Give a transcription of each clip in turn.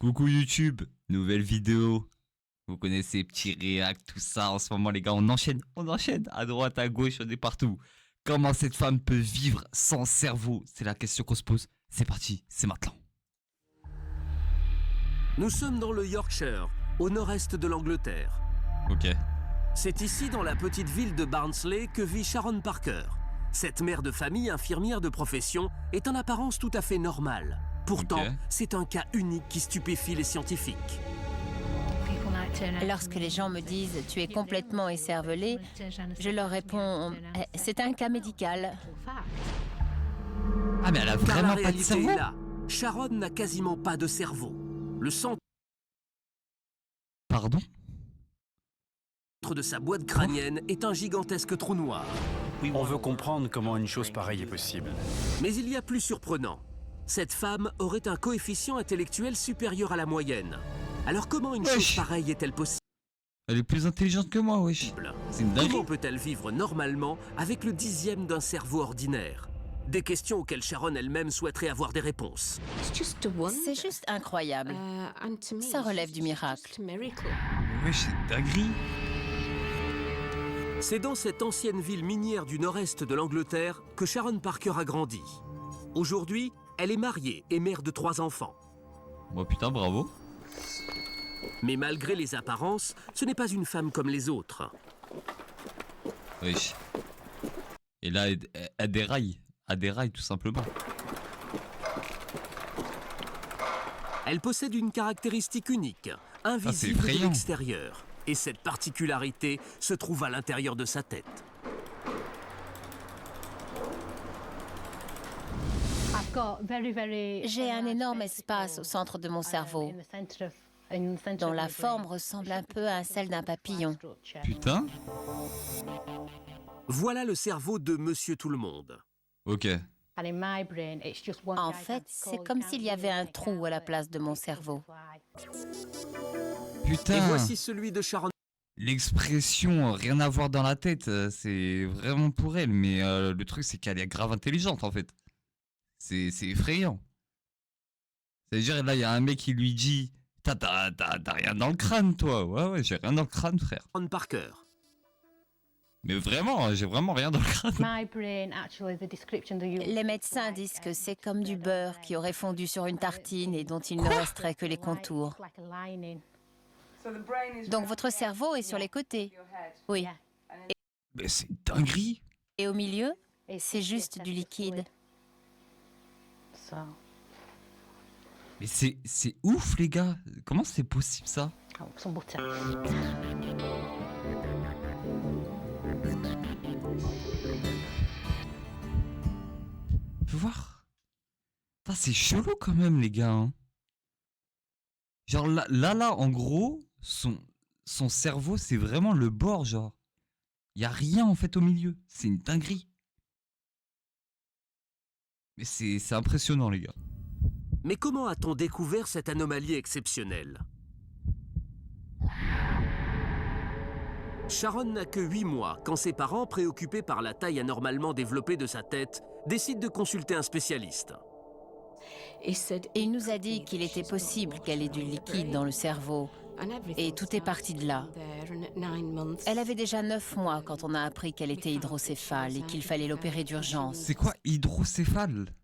Coucou YouTube, nouvelle vidéo. Vous connaissez petit réact, tout ça. En ce moment, les gars, on enchaîne. À droite, à gauche, on est partout. Comment cette femme peut vivre sans cerveau? C'est la question qu'on se pose. C'est parti, c'est maintenant. Nous sommes dans le Yorkshire, au nord-est de l'Angleterre. Ok. C'est ici, dans la petite ville de Barnsley, que vit Sharon Parker. Cette mère de famille, infirmière de profession, est en apparence tout à fait normale. Pourtant, Ok. c'est un cas unique qui stupéfie les scientifiques. Lorsque les gens me disent « tu es complètement écervelé », je leur réponds « c'est un cas médical Ah, mais elle a Car la vraiment pas de réalité cerveau? est là. Sharon n'a quasiment pas de cerveau. Le centre Pardon? de sa boîte crânienne est un gigantesque trou noir. On veut comprendre comment une chose pareille est possible. Mais il y a plus surprenant. Cette femme aurait un coefficient intellectuel supérieur à la moyenne. Alors comment une chose pareille est-elle possible? Elle est plus intelligente que moi, wesh. C'est une Comment dinguerie. peut-elle vivre normalement avec le 10e d'un cerveau ordinaire? Des questions auxquelles Sharon elle-même souhaiterait avoir des réponses. ». C'est juste incroyable. Ça relève du miracle. Wesh, c'est une dinguerie. C'est dans cette ancienne ville minière du nord-est de l'Angleterre que Sharon Parker a grandi. Aujourd'hui, elle est mariée et mère de 3 enfants. Bon, putain, bravo. Mais malgré les apparences, ce n'est pas une femme comme les autres. Wesh. Et là, elle déraille. Elle déraille, tout simplement. Elle possède une caractéristique unique, invisible de effrayant. l'extérieur. Et cette particularité se trouve à l'intérieur de sa tête. J'ai un énorme espace au centre de mon cerveau, dont la forme ressemble un peu à celle d'un papillon. Putain. Voilà le cerveau de Monsieur Tout-le-Monde. Ok. En fait, c'est comme s'il y avait un trou à la place de mon cerveau. Et Putain. voici celui de Sharon. L'expression rien à voir dans la tête, c'est vraiment pour elle. Mais le truc, c'est qu'elle est grave intelligente, en fait. C'est effrayant. C'est-à-dire, là, il y a un mec qui lui dit t'as rien dans le crâne, toi. Ouais, j'ai rien dans le crâne, frère. Parker. Mais vraiment, j'ai vraiment rien dans le crâne. Les médecins disent que c'est comme du beurre qui aurait fondu sur une tartine et dont il ne resterait que les contours. Donc votre cerveau est sur les côtés. Oui. Mais c'est une dinguerie. Et au milieu, c'est juste du liquide. Mais c'est ouf, les gars. Comment c'est possible, ça? Faut voir. Putain, c'est chelou quand même, les gars. Hein. Genre là, en gros, son cerveau, c'est vraiment le bord, genre. Y a rien, en fait, au milieu. C'est une dinguerie. Mais c'est impressionnant, les gars. Mais comment a-t-on découvert cette anomalie exceptionnelle? Sharon n'a que 8 mois quand ses parents, préoccupés par la taille anormalement développée de sa tête, décident de consulter un spécialiste. Et il nous a dit qu'il était possible qu'elle ait du liquide dans le cerveau. Et tout est parti de là. Elle avait déjà 9 mois quand on a appris qu'elle était hydrocéphale et qu'il fallait l'opérer d'urgence. C'est quoi hydrocéphale?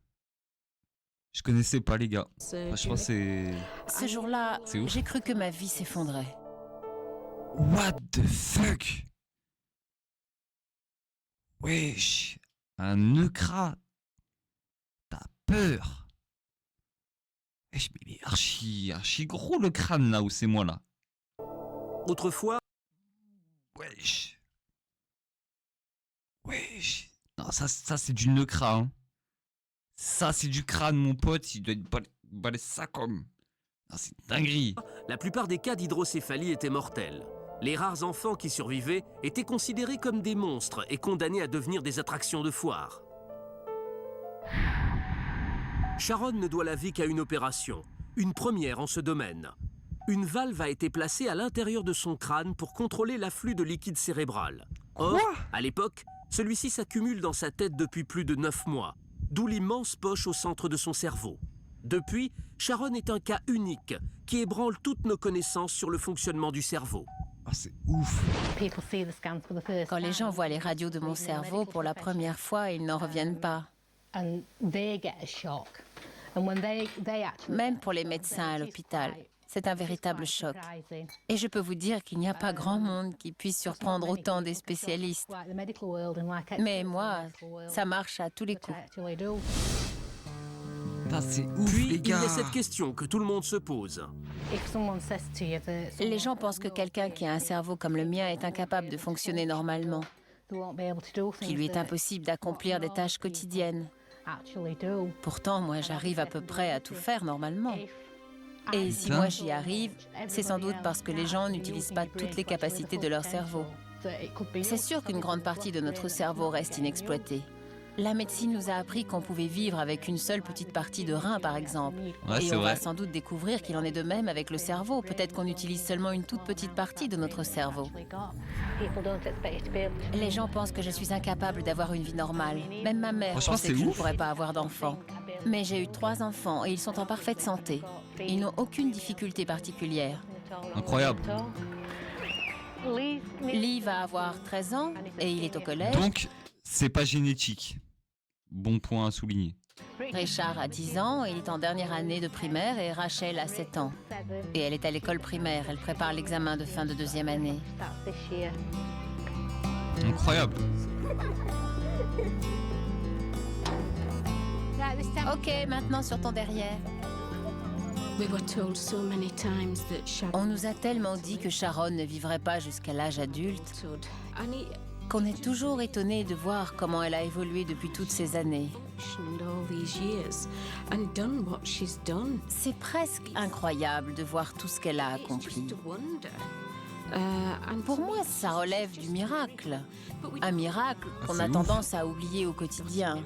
Je connaissais pas, les gars. Franchement, c'est... Ce jour-là, C'est ouf. j'ai cru que ma vie s'effondrait. What the fuck? Wesh. Un neukra. T'as peur. Wesh, mais il est archi gros, le crâne, là où c'est moi, là. Autrefois, Wesh. Wesh. Non, ça c'est du neukra, hein. Ça, c'est du crâne, mon pote. Il doit être balèze ça comme... Non, c'est une dinguerie. la plupart des cas d'hydrocéphalie étaient mortels. Les rares enfants qui survivaient étaient considérés comme des monstres et condamnés à devenir des attractions de foire. Sharon ne doit la vie qu'à une opération, une première en ce domaine. Une valve a été placée à l'intérieur de son crâne pour contrôler l'afflux de liquide cérébral. Or, à l'époque, celui-ci s'accumule dans sa tête depuis plus de 9 mois, d'où l'immense poche au centre de son cerveau. Depuis, Sharon est un cas unique qui ébranle toutes nos connaissances sur le fonctionnement du cerveau. Ah, c'est ouf. Quand les gens voient les radios de mon cerveau pour la première fois, ils n'en reviennent pas. Même pour les médecins à l'hôpital, c'est un véritable choc. Et je peux vous dire qu'il n'y a pas grand monde qui puisse surprendre autant des spécialistes. Mais moi, ça marche à tous les coups. Putain, c'est ouf, Puis, les il y gars. a cette question que tout le monde se pose. Les gens pensent que quelqu'un qui a un cerveau comme le mien est incapable de fonctionner normalement, qu'il lui est impossible d'accomplir des tâches quotidiennes. Pourtant, moi, j'arrive à peu près à tout faire normalement. Et si moi j'y arrive, c'est sans doute parce que les gens n'utilisent pas toutes les capacités de leur cerveau. C'est sûr qu'une grande partie de notre cerveau reste inexploitée. La médecine nous a appris qu'on pouvait vivre avec une seule petite partie de rein, par exemple. Ouais, Et c'est on va vrai. sans doute découvrir qu'il en est de même avec le cerveau. Peut-être qu'on utilise seulement une toute petite partie de notre cerveau. Les gens pensent que je suis incapable d'avoir une vie normale. Même ma mère Franchement, pensait c'est que je ne ouf. pourrais pas avoir d'enfants. Mais j'ai eu 3 enfants et ils sont en parfaite santé. Ils n'ont aucune difficulté particulière. Incroyable. Lee va avoir 13 ans et il est au collège. Donc, c'est pas génétique. Bon point à souligner. Richard a 10 ans et il est en dernière année de primaire et Rachel a 7 ans. Et elle est à l'école primaire, elle prépare l'examen de fin de 2e année. Incroyable. Ok, maintenant sur ton derrière. On nous a tellement dit que Sharon ne vivrait pas jusqu'à l'âge adulte qu'on est toujours étonné de voir comment elle a évolué depuis toutes ces années. C'est presque incroyable de voir tout ce qu'elle a accompli. Pour moi, ça relève du miracle. Un miracle qu'on c'est a ouf. tendance à oublier au quotidien.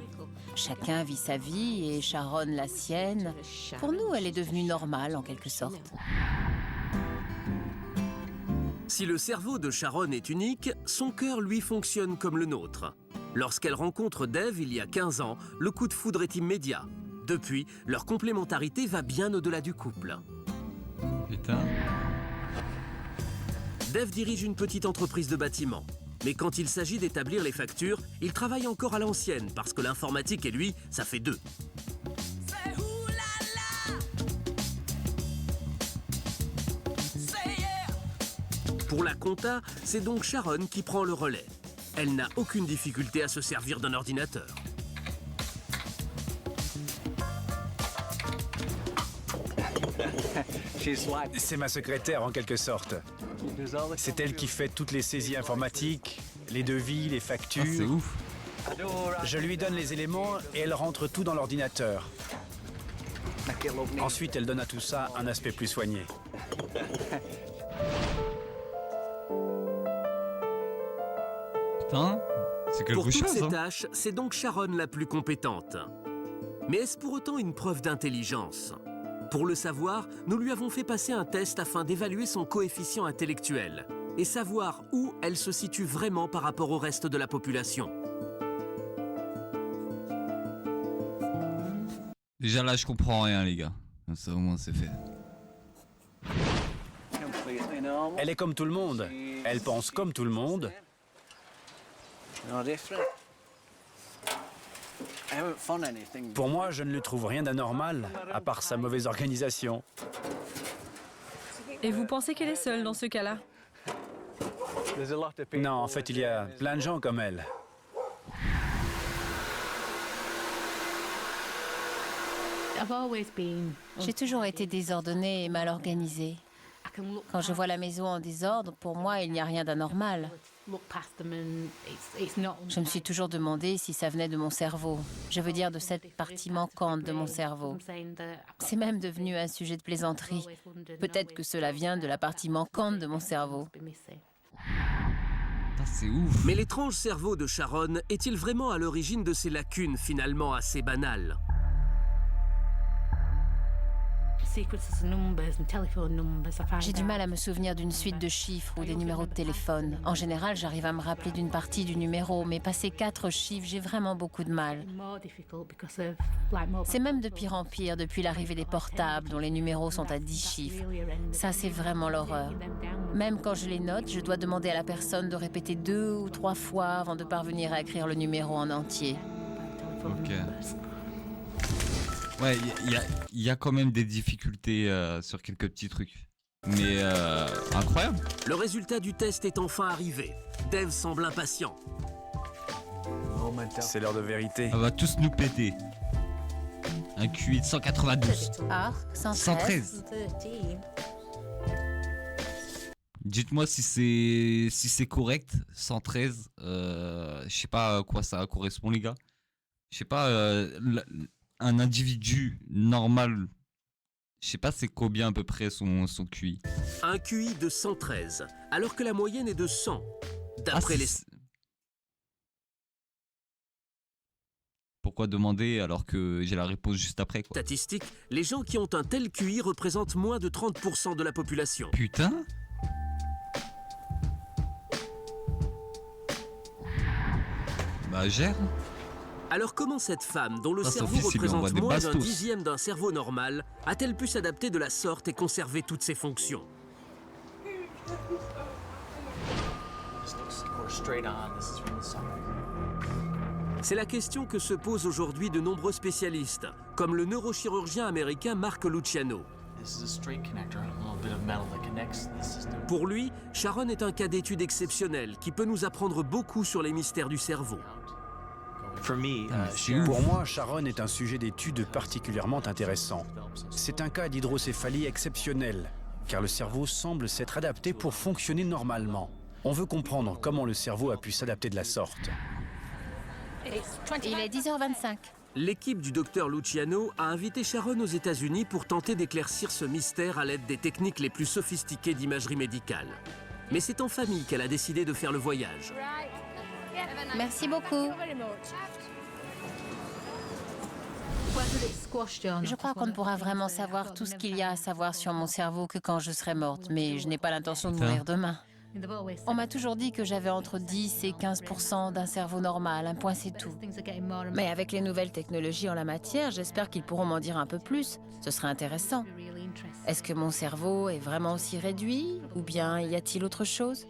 Chacun vit sa vie et Sharon la sienne. Pour nous, elle est devenue normale en quelque sorte. Si le cerveau de Sharon est unique, son cœur lui fonctionne comme le nôtre. Lorsqu'elle rencontre Dave il y a 15 ans, le coup de foudre est immédiat. Depuis, leur complémentarité va bien au-delà du couple. Putain. Dave dirige une petite entreprise de bâtiment. Mais quand il s'agit d'établir les factures, il travaille encore à l'ancienne parce que l'informatique et lui, ça fait 2. Pour la compta, c'est donc Sharon qui prend le relais. Elle n'a aucune difficulté à se servir d'un ordinateur. C'est ma secrétaire en quelque sorte. C'est elle qui fait toutes les saisies informatiques, les devis, les Ah, c'est factures. ouf. Je lui donne les éléments et elle rentre tout dans l'ordinateur. Ensuite, elle donne à tout ça un aspect plus soigné. Putain, c'est quelque Pour toutes chose. ces Hein. tâches, c'est donc Sharon la plus compétente. Mais est-ce pour autant une preuve d'intelligence? Pour le savoir, nous lui avons fait passer un test afin d'évaluer son coefficient intellectuel et savoir où elle se situe vraiment par rapport au reste de la population. Déjà là, je comprends rien, les gars. Ça, au moins, c'est fait. Elle est comme tout le monde. Elle pense comme tout le monde. Pour moi, je ne lui trouve rien d'anormal, à part sa mauvaise organisation. Et vous pensez qu'elle est seule dans ce cas-là? Non, en fait, il y a plein de gens comme elle. J'ai toujours été désordonnée et mal organisée. Quand je vois la maison en désordre, pour moi, il n'y a rien d'anormal. Je me suis toujours demandé si ça venait de mon cerveau. Je veux dire de cette partie manquante de mon cerveau. C'est même devenu un sujet de plaisanterie. Peut-être que cela vient de la partie manquante de mon cerveau. Putain, c'est ouf. Mais l'étrange cerveau de Sharon est-il vraiment à l'origine de ces lacunes finalement assez banales? J'ai du mal à me souvenir d'une suite de chiffres ou des numéros de téléphone. En général, j'arrive à me rappeler d'une partie du numéro, mais passer 4 chiffres, j'ai vraiment beaucoup de mal. C'est même de pire en pire depuis l'arrivée des portables, dont les numéros sont à 10 chiffres. Ça, c'est vraiment l'horreur. Même quand je les note, je dois demander à la personne de répéter 2 ou 3 fois avant de parvenir à écrire le numéro en entier. Ok. Ouais, il y a quand même des difficultés sur quelques petits trucs. Mais incroyable. Le résultat du test est enfin arrivé. Dave semble impatient. C'est l'heure de vérité. On va tous nous péter. Un QI de 192. Ah, 113. 113. Dites-moi si c'est correct, 113. Je sais pas à quoi ça correspond, les gars. Je sais pas, un individu normal, je sais pas c'est combien à peu près son QI. Un QI de 113, alors que la moyenne est de 100. D'après les... Pourquoi demander alors que j'ai la réponse juste après, quoi. statistiques, les gens qui ont un tel QI représentent moins de 30% de la population. Putain. Bah gère. Alors comment cette femme, dont le Son cerveau fils, il lui envoie représente des moins d'un bastos. dixième d'un cerveau normal, a-t-elle pu s'adapter de la sorte et conserver toutes ses fonctions? C'est la question que se posent aujourd'hui de nombreux spécialistes, comme le neurochirurgien américain Mark Luciano. Pour lui, Sharon est un cas d'étude exceptionnel qui peut nous apprendre beaucoup sur les mystères du cerveau. Pour moi, Sharon est un sujet d'étude particulièrement intéressant. C'est un cas d'hydrocéphalie exceptionnel, car le cerveau semble s'être adapté pour fonctionner normalement. On veut comprendre comment le cerveau a pu s'adapter de la sorte. Il est 10h25. L'équipe du docteur Luciano a invité Sharon aux États-Unis pour tenter d'éclaircir ce mystère à l'aide des techniques les plus sophistiquées d'imagerie médicale. Mais c'est en famille qu'elle a décidé de faire le voyage. Merci beaucoup. Je crois qu'on ne pourra vraiment savoir tout ce qu'il y a à savoir sur mon cerveau que quand je serai morte, mais je n'ai pas l'intention de mourir demain. On m'a toujours dit que j'avais entre 10 et 15% d'un cerveau normal, un point c'est tout. Mais avec les nouvelles technologies en la matière, j'espère qu'ils pourront m'en dire un peu plus. Ce serait intéressant. Est-ce que mon cerveau est vraiment aussi réduit, ou bien y a-t-il autre chose?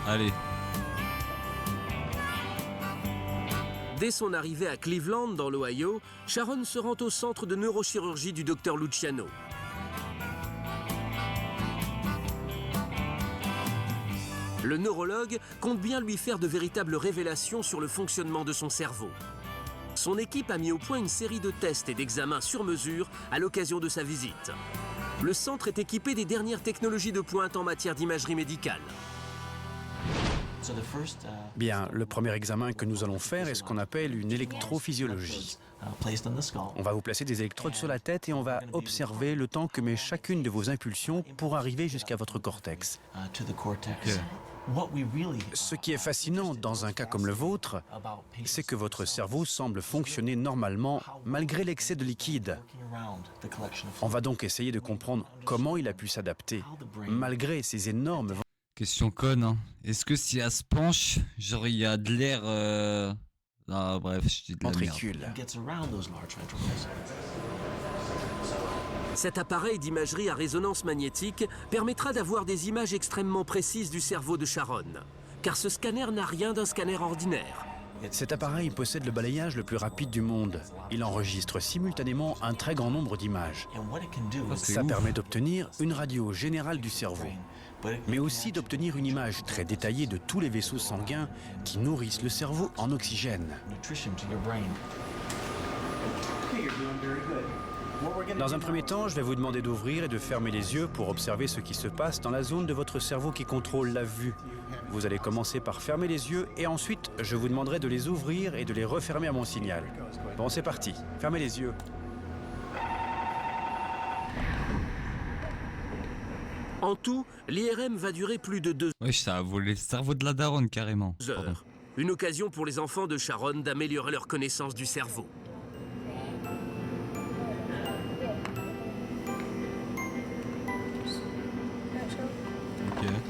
Allez. Dès son arrivée à Cleveland, dans l'Ohio, Sharon se rend au centre de neurochirurgie du docteur Luciano. Le neurologue compte bien lui faire de véritables révélations sur le fonctionnement de son cerveau. Son équipe a mis au point une série de tests et d'examens sur mesure à l'occasion de sa visite. Le centre est équipé des dernières technologies de pointe en matière d'imagerie médicale. Bien, le premier examen que nous allons faire est ce qu'on appelle une électrophysiologie. On va vous placer des électrodes sur la tête et on va observer le temps que met chacune de vos impulsions pour arriver jusqu'à votre cortex. Ce qui est fascinant dans un cas comme le vôtre, c'est que votre cerveau semble fonctionner normalement malgré l'excès de liquide. On va donc essayer de comprendre comment il a pu s'adapter, malgré ces énormes... Question conne, hein. Est-ce que si elle se penche, genre il y a de l'air... Ah bref, je dis de la merde. ventricules. Cet appareil d'imagerie à résonance magnétique permettra d'avoir des images extrêmement précises du cerveau de Sharon, car ce scanner n'a rien d'un scanner ordinaire. Cet appareil possède le balayage le plus rapide du monde. Il enregistre simultanément un très grand nombre d'images. Ça permet d'obtenir une radio générale du cerveau, mais aussi d'obtenir une image très détaillée de tous les vaisseaux sanguins qui nourrissent le cerveau en oxygène. Dans un premier temps, je vais vous demander d'ouvrir et de fermer les yeux pour observer ce qui se passe dans la zone de votre cerveau qui contrôle la vue. Vous allez commencer par fermer les yeux et ensuite, je vous demanderai de les ouvrir et de les refermer à mon signal. Bon, c'est parti. Fermez les yeux. En tout, l'IRM va durer plus de 2 Wesh, ça a volé le cerveau de la daronne carrément. Pardon. heures. Une occasion pour les enfants de Sharon d'améliorer leur connaissance du cerveau.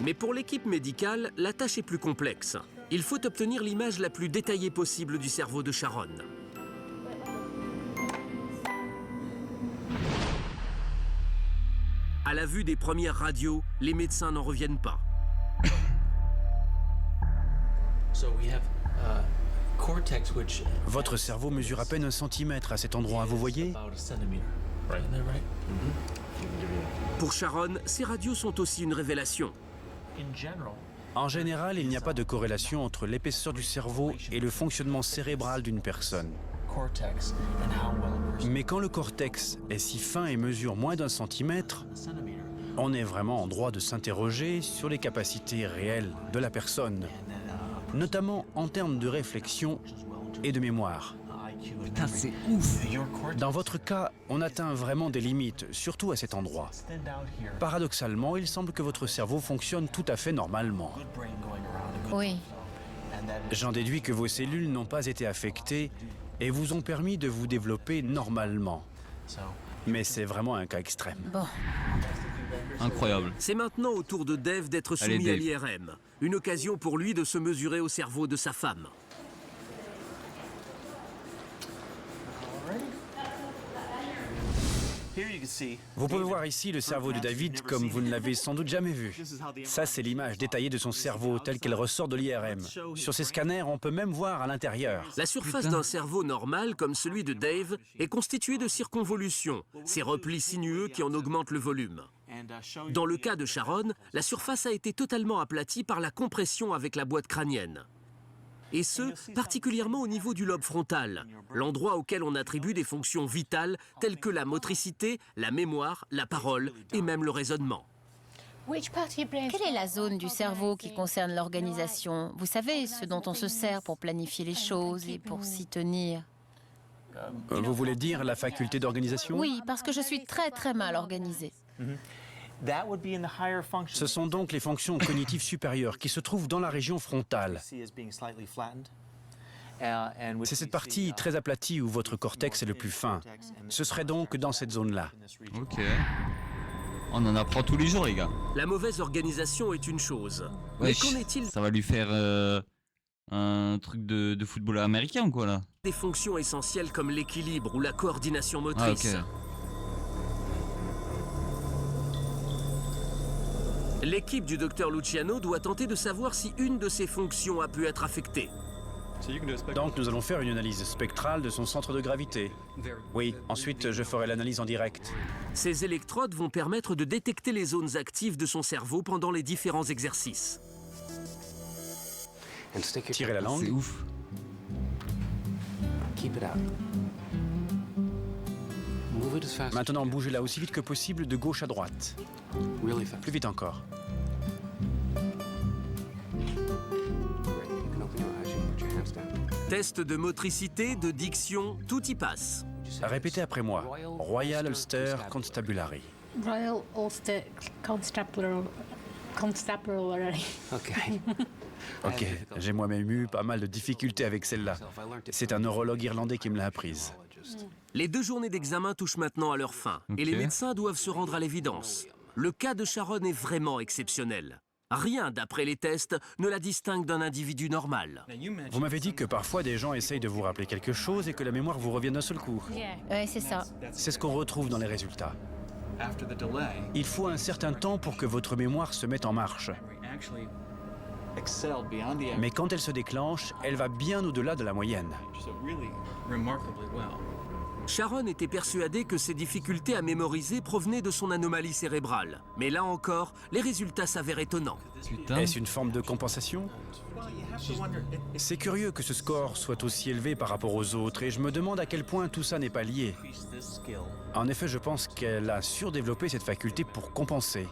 Mais pour l'équipe médicale, la tâche est plus complexe. Il faut obtenir l'image la plus détaillée possible du cerveau de Sharon. À la vue des premières radios, les médecins n'en reviennent pas. Votre cerveau mesure à peine 1 centimètre à cet endroit, vous voyez? Pour Sharon, ces radios sont aussi une révélation. En général, il n'y a pas de corrélation entre l'épaisseur du cerveau et le fonctionnement cérébral d'une personne. Mais quand le cortex est si fin et mesure moins d'1 centimètre, on est vraiment en droit de s'interroger sur les capacités réelles de la personne, notamment en termes de réflexion et de mémoire. Putain, c'est ouf. Dans votre cas, on atteint vraiment des limites, surtout à cet endroit. Paradoxalement, il semble que votre cerveau fonctionne tout à fait normalement. Oui. J'en déduis que vos cellules n'ont pas été affectées et vous ont permis de vous développer normalement. Mais c'est vraiment un cas extrême. Bon. Incroyable. C'est maintenant au tour de Dave d'être Allez, soumis à Dave. l'IRM. Une occasion pour lui de se mesurer au cerveau de sa femme. Vous pouvez voir ici le cerveau de David comme vous ne l'avez sans doute jamais vu. Ça, c'est l'image détaillée de son cerveau telle qu'elle ressort de l'IRM. Sur ces scanners, on peut même voir à l'intérieur. La surface d'un cerveau normal, comme celui de Dave, est constituée de circonvolutions, ces replis sinueux qui en augmentent le volume. Dans le cas de Sharon, la surface a été totalement aplatie par la compression avec la boîte crânienne. Et ce, particulièrement au niveau du lobe frontal, l'endroit auquel on attribue des fonctions vitales telles que la motricité, la mémoire, la parole et même le raisonnement. Quelle est la zone du cerveau qui concerne l'organisation? Vous savez, ce dont on se sert pour planifier les choses et pour s'y tenir. Vous voulez dire la faculté d'organisation? Oui, parce que je suis très mal organisée. Ce sont donc les fonctions cognitives supérieures qui se trouvent dans la région frontale. C'est cette partie très aplatie où votre cortex est le plus fin. Ce serait donc dans cette zone-là. Ok. On en apprend tous les jours, les gars. La mauvaise organisation est une chose. Mais Wesh, qu'en est-il ça va lui faire un truc de football américain ou quoi là? des fonctions essentielles comme l'équilibre ou la coordination Ah, motrice? ok. L'équipe du docteur Luciano doit tenter de savoir si une de ces fonctions a pu être affectée. Donc nous allons faire une analyse spectrale de son centre de gravité. Oui, ensuite je ferai l'analyse en direct. Ces électrodes vont permettre de détecter les zones actives de son cerveau pendant les différents exercices. Tirez la C'est langue. ouf. Maintenant bougez-la aussi vite que possible de gauche à droite. Plus vite encore. Test de motricité, de diction, tout y passe. Répétez après moi. Royal Ulster Constabulary. Royal Ulster Constabulary. Ok, j'ai moi-même eu pas mal de difficultés avec celle-là. C'est un neurologue irlandais qui me l'a apprise. Les 2 journées d'examen touchent maintenant à leur fin, et les Ok. médecins doivent se rendre à l'évidence. Le cas de Sharon est vraiment exceptionnel. Rien, d'après les tests, ne la distingue d'un individu normal. Vous m'avez dit que parfois des gens essayent de vous rappeler quelque chose et que la mémoire vous revient d'un seul coup. Ouais, c'est ça. C'est ce qu'on retrouve dans les résultats. Il faut un certain temps pour que votre mémoire se mette en marche. Mais quand elle se déclenche, elle va bien au-delà de la moyenne. Sharon était persuadée que ses difficultés à mémoriser provenaient de son anomalie cérébrale. Mais là encore, les résultats s'avèrent étonnants. Putain. Est-ce une forme de compensation? C'est curieux que ce score soit aussi élevé par rapport aux autres et je me demande à quel point tout ça n'est pas lié. En effet, je pense qu'elle a surdéveloppé cette faculté pour compenser.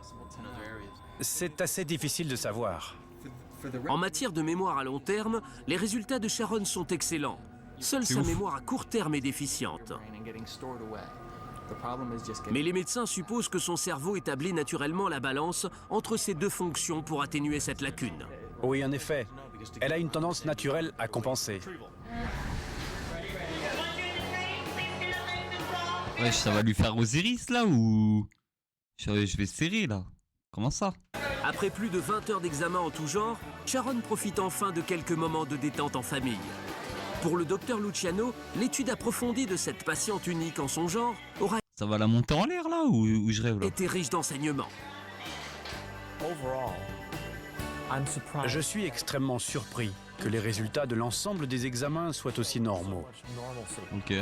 C'est assez difficile de savoir. En matière de mémoire à long terme, les résultats de Sharon sont excellents. Seule C'est sa ouf. mémoire à court terme est déficiente. Mais les médecins supposent que son cerveau établit naturellement la balance entre ces 2 fonctions pour atténuer cette lacune. Oui, en effet. Elle a une tendance naturelle à compenser. Ouais, ça va lui faire Osiris là ou... Je vais serrer là. Comment ça? Après plus de 20 heures d'examen en tout genre, Sharon profite enfin de quelques moments de détente en famille. Pour le docteur Luciano, l'étude approfondie de cette patiente unique en son genre aura Ça va la monter en l'air là ou je rêve là? été riche d'enseignements. Je suis extrêmement surpris que les résultats de l'ensemble des examens soient aussi normaux. Ok.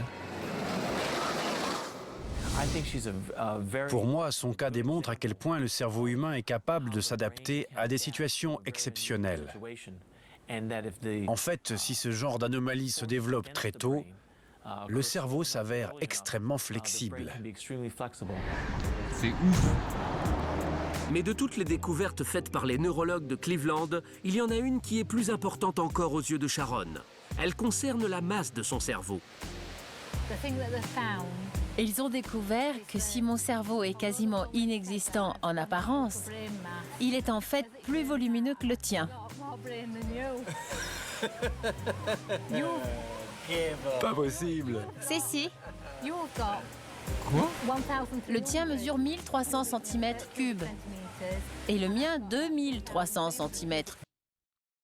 Pour moi, son cas démontre à quel point le cerveau humain est capable de s'adapter à des situations exceptionnelles. En fait, si ce genre d'anomalie se développe très tôt, le cerveau s'avère extrêmement flexible. C'est ouf. Mais de toutes les découvertes faites par les neurologues de Cleveland, il y en a une qui est plus importante encore aux yeux de Sharon. Elle concerne la masse de son cerveau. Ils ont découvert que si mon cerveau est quasiment inexistant en apparence, il est en fait plus volumineux que le tien. Pas possible. Si. Quoi? Le tien mesure 1300 cm3 et le mien 2300 cm3.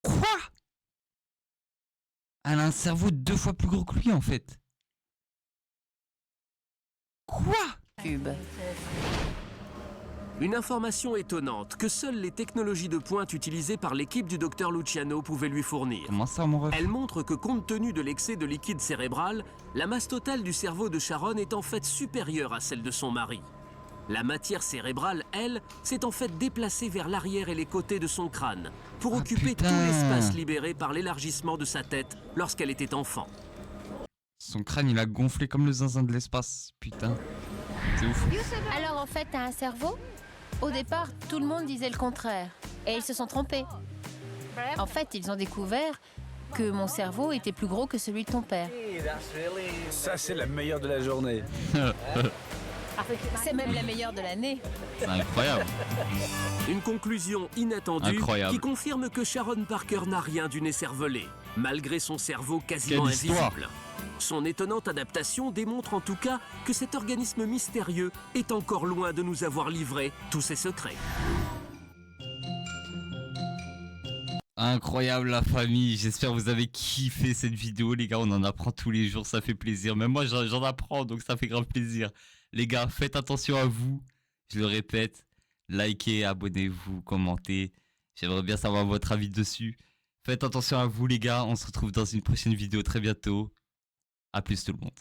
Quoi? Elle a un cerveau 2 fois plus gros que lui en fait. Quoi? Une information étonnante que seules les technologies de pointe utilisées par l'équipe du docteur Luciano pouvaient lui fournir. Comment ça mon ref? Elle montre que compte tenu de l'excès de liquide cérébral, la masse totale du cerveau de Sharon est en fait supérieure à celle de son mari. La matière cérébrale, elle, s'est en fait déplacée vers l'arrière et les côtés de son crâne pour occuper tout putain. l'espace libéré par l'élargissement de sa tête lorsqu'elle était enfant. Son crâne il a gonflé comme le zinzin de l'espace. Putain. C'est ouf. Alors en fait, t'as un cerveau? Au départ, tout le monde disait le contraire. Et ils se sont trompés. En fait, ils ont découvert que mon cerveau était plus gros que celui de ton père. Ça, c'est la meilleure de la journée. C'est même la meilleure de l'année. C'est incroyable. Une conclusion inattendue Incroyable. qui confirme que Sharon Parker n'a rien d'une écervelée, malgré son cerveau quasiment Quelle histoire. invisible. Son étonnante adaptation démontre en tout cas que cet organisme mystérieux est encore loin de nous avoir livré tous ses secrets. Incroyable la famille, j'espère que vous avez kiffé cette vidéo les gars, on en apprend tous les jours, ça fait plaisir, même moi j'en apprends donc ça fait grave plaisir. Les gars, faites attention à vous, je le répète, likez, abonnez-vous, commentez, j'aimerais bien savoir votre avis dessus. Faites attention à vous les gars, on se retrouve dans une prochaine vidéo très bientôt, à plus tout le monde.